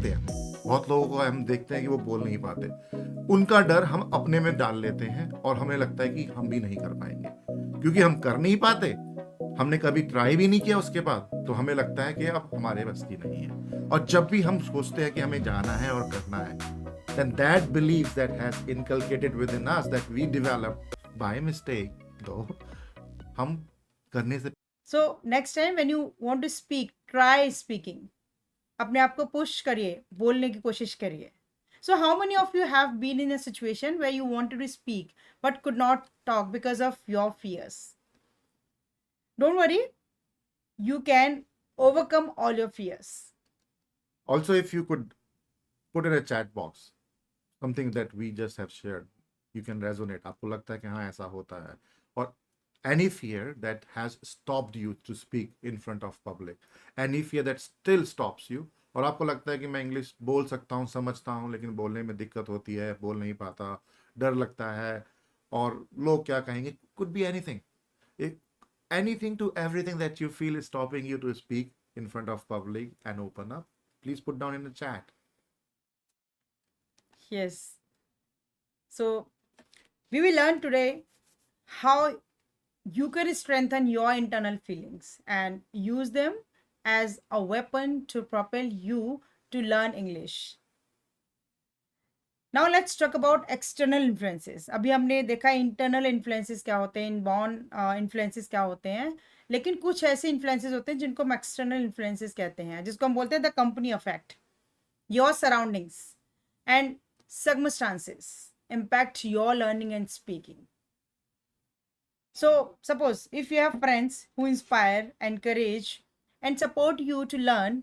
सकते हैं। बहुत लोगों को हम देखते हैं कि वो बोल नहीं पाते, उनका डर हम अपने में डाल लेते हैं और हमें लगता है कि हम भी नहीं कर पाएंगे, क्योंकि हम कर नहीं पाते, हमने कभी ट्राई भी नहीं किया उसके बाद, तो हमें लगता है कि अब हमारे बस की नहीं है। और जब भी हम सोचते हैं कि हमें जाना है और करना है, then that belief that has inculcated within us that we develop by mistake, though, हम करने से So next time when you want to speak, try speaking. अपने आप को पुश करिए, बोलने की कोशिश करिए. So how many of you have been in a situation where you wanted to speak but could not talk because of your fears? Don't worry, you can overcome all your fears. also, if you could put in a chat box something that we just have shared, you can resonate, आपको लगता है कि हाँ ऐसा होता है, और any fear that has stopped you to speak in front of public, any fear that still stops you, और आपको लगता है कि मैं इंग्लिश बोल सकता हूँ, समझता हूँ, लेकिन बोलने में दिक्कत होती है, बोल नहीं पाता, डर लगता है, और लोग क्या कहेंगे, could be anything. Anything to everything that you feel is stopping you to speak in front of public and open up, please put down in the chat. Yes. So we will learn today how you can strengthen your internal feelings and use them as a weapon to propel you to learn English. Now let's talk about external influences. अभी हमने देखा internal influences क्या होते हैं, inborn influences क्या होते हैं, लेकिन कुछ ऐसे influences होते हैं जिनको हम external influences कहते हैं, जिसको हम बोलते हैं the company effect. Your surroundings and circumstances impact your learning and speaking. So suppose if you have friends who inspire, encourage and support you to learn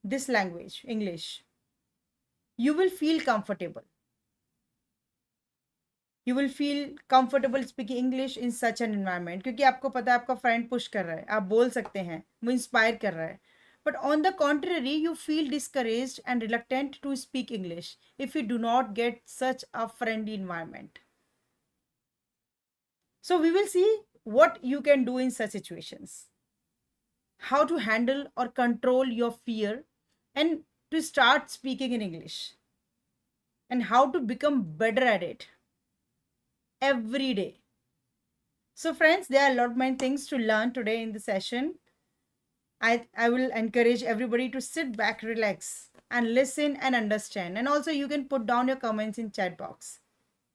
this language, English, you will feel comfortable. You will feel comfortable speaking English in such an environment, क्योंकि आपको पता है आपका friend push कर रहा है, आप बोल सकते हैं, वो इंस्पायर कर रहा है. But on the contrary, you feel discouraged and reluctant to speak English if you do not get such a friendly environment. So we will see what you can do in such situations, how to handle or control your fear and to start speaking in English, and how to become better at it every day. So friends, there are a lot many things to learn today in the session. I will encourage everybody to sit back, relax and listen and understand. And also you can put down your comments in chat box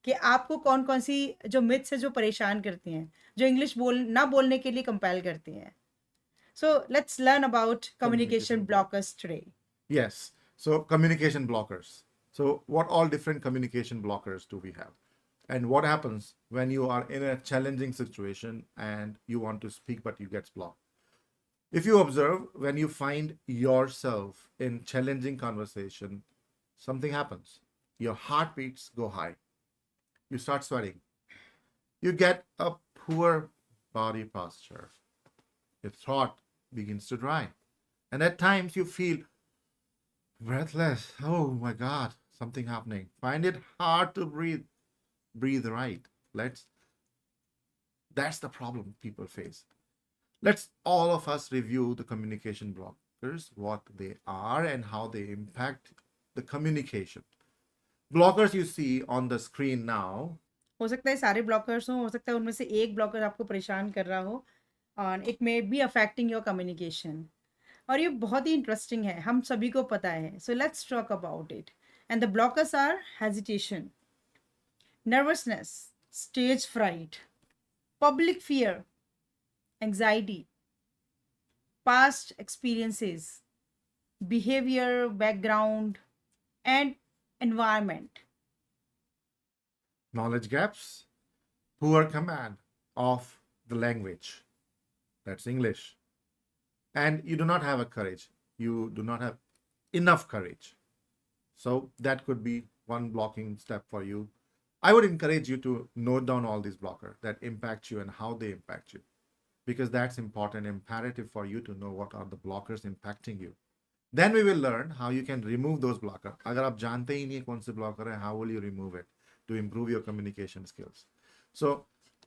कि आपको कौन कौन सी जो myths है जो परेशान करती हैं, जो इंग्लिश ना बोलने के लिए कंपेल करती हैं. So let's learn about communication blockers today. Yes. So communication blockers. So what all different communication blockers do we have? And what happens when you are in a challenging situation and you want to speak but you get blocked? If you observe, when you find yourself in challenging conversation, something happens. Your heartbeats go high. You start sweating. You get a poor body posture. Your throat begins to dry. And at times you feel breathless. Oh my God, something happening. Find it hard to breathe. Breathe right. That's the problem people face. Let's all of us review the communication blockers, what they are and how they impact the communication. Blockers you see on the screen now. हो सकता है सारे blockers हो सकता है उनमें से एक ब्लॉकर आपको परेशान कर रहा हो, और it may be affecting your communication. और ये बहुत ही इंटरेस्टिंग है, हम सभी को पता है. So let's talk about it. And the blockers are hesitation, nervousness, stage fright, public fear, anxiety, past experiences, behavior, background, and environment. Knowledge gaps, poor command of the language, that's English, and you do not have a courage, you do not have enough courage. So that could be one blocking step for you. I would encourage you to note down all these blockers that impact you and how they impact you, because that's important, imperative for you to know what are the blockers impacting you. Then we will learn how you can remove those blockers. अगर आप जानते ही नहीं कौन से blocker है, how will you remove it to improve your communication skills? So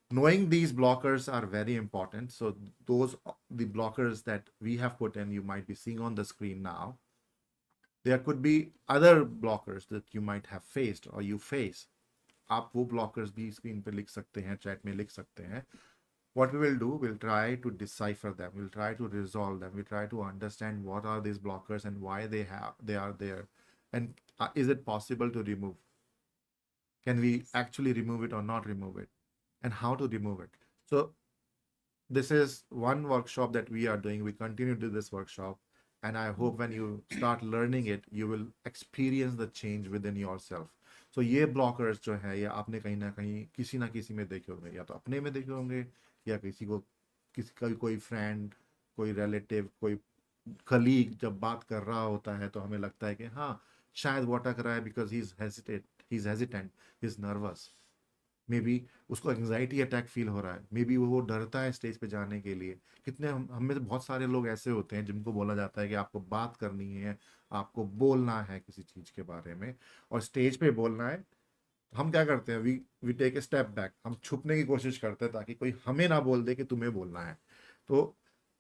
knowing these blockers are very important. So the blockers that we have put in, you might be seeing on the screen now. there could be other blockers that you might have faced or you face. आप वो blockers भी screen पे लिख सकते हैं, chat में लिख सकते हैं. What we will do, we'll try to decipher them, we'll try to resolve them, we'll try to understand what are these blockers and why they are there, and is it possible to remove? Can we actually remove it or not remove it, and how to remove it? So this is one workshop that we are doing. We continue to do this workshop, and I hope when you start learning it, you will experience the change within yourself. So ये blockers जो है, ये आपने कहीं ना कहीं किसी ना किसी में देखे होंगे, या तो अपने में देखे होंगे, या किसी का कोई फ्रेंड, कोई रिलेटिव, कोई कलीग जब बात कर रहा होता है तो हमें लगता है कि हाँ शायद वो अटक रहा है because he is hesitant, he is nervous, may be उसको एंग्जाइटी अटैक फील हो रहा है, मे बी वो डरता है स्टेज पे जाने के लिए. कितने हम में से बहुत सारे लोग ऐसे होते हैं जिनको बोला जाता है कि आपको बात करनी है, आपको बोलना है किसी चीज़ के बारे में और स्टेज पे बोलना है. हम क्या करते हैं, we take a step back, हम छुपने की कोशिश करते हैं ताकि कोई हमें ना बोल दे कि तुम्हें बोलना है. तो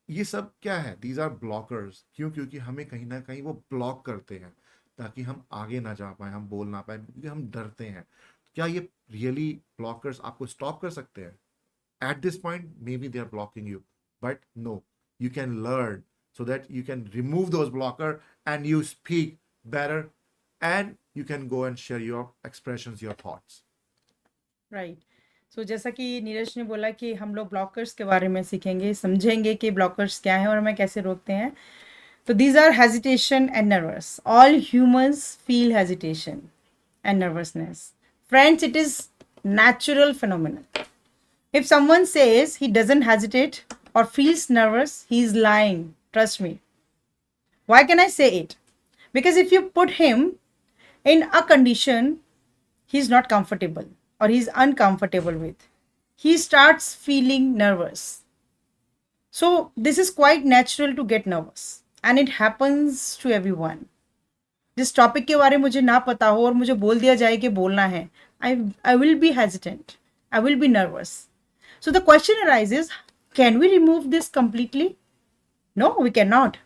ये सब क्या है, दीज आर ब्लॉकर्स. क्यों? क्योंकि हमें कहीं ना कहीं वो ब्लॉक करते हैं ताकि हम आगे ना जा पाए, हम बोल ना पाए, क्योंकि हम डरते हैं. क्या ये रियली ब्लॉकर्स आपको स्टॉप कर सकते हैं? At this point, maybe they are blocking you, but no, you can learn so that you can remove those blockers and you speak better, and you can go and share your expressions, your thoughts. Right. So जैसा कि नीरज ने बोला कि हम लोग blockers के बारे में सीखेंगे, समझेंगे कि ब्लॉकर्स क्या हैं और हमें कैसे रोकते हैं. तो these are hesitation and nervous. All humans feel hesitation and nervousness. Friends, it is natural phenomenon. If someone says he doesn't hesitate or feels nervous, he is lying. Trust me. Why can I say it? Because if you put him in a condition he's not comfortable or he's uncomfortable with, he starts feeling nervous. So this is quite natural to get nervous, and it happens to everyone. जिस topic के बारे में मुझे ना पता हो और मुझे बोल दिया जाए कि बोलना है, I will be hesitant, I will be nervous. So the question arises, can we remove this completely? No, we cannot.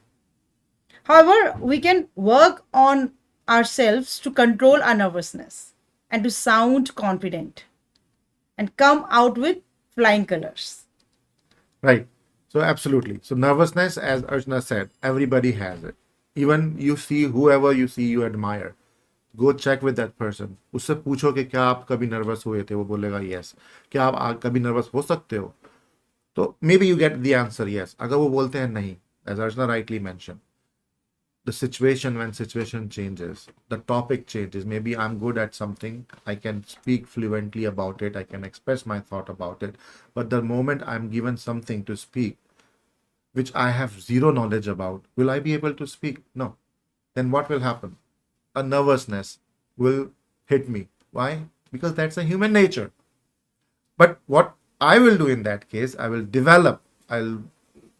However, we can work on ourselves to control our nervousness and to sound confident and come out with flying colors. Right. So absolutely. So nervousness, as Archana said, everybody has it. Even you see whoever you see you admire, go check with that person. उससे पूछो कि क्या आप कभी nervous हुए थे, वो बोलेगा yes. क्या आप कभी नर्वस हो सकते हो? तो maybe you get the answer yes. अगर वो बोलते हैं नहीं, as Archana rightly mentioned, the situation, when situation changes, the topic changes, maybe I'm good at something, I can speak fluently about it, I can express my thought about it, but the moment I'm given something to speak which I have zero knowledge about, will I be able to speak? No. Then what will happen? A nervousness will hit me. Why? Because that's a human nature. But what I will do in that case, I will develop, I'll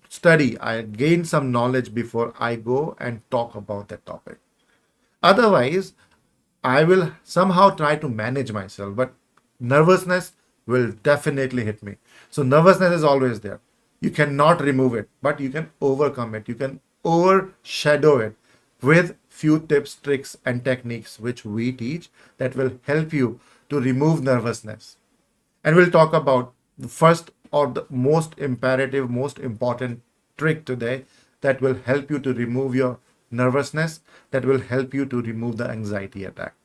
study, I gain some knowledge before I go and talk about that topic. Otherwise, I will somehow try to manage myself, but nervousness will definitely hit me. So nervousness is always there. You cannot remove it, but you can overcome it. You can overshadow it with few tips, tricks, and techniques which we teach that will help you to remove nervousness. And we'll talk about the first or the most imperative, most important trick today that will help you to remove your nervousness, that will help you to remove the anxiety attack.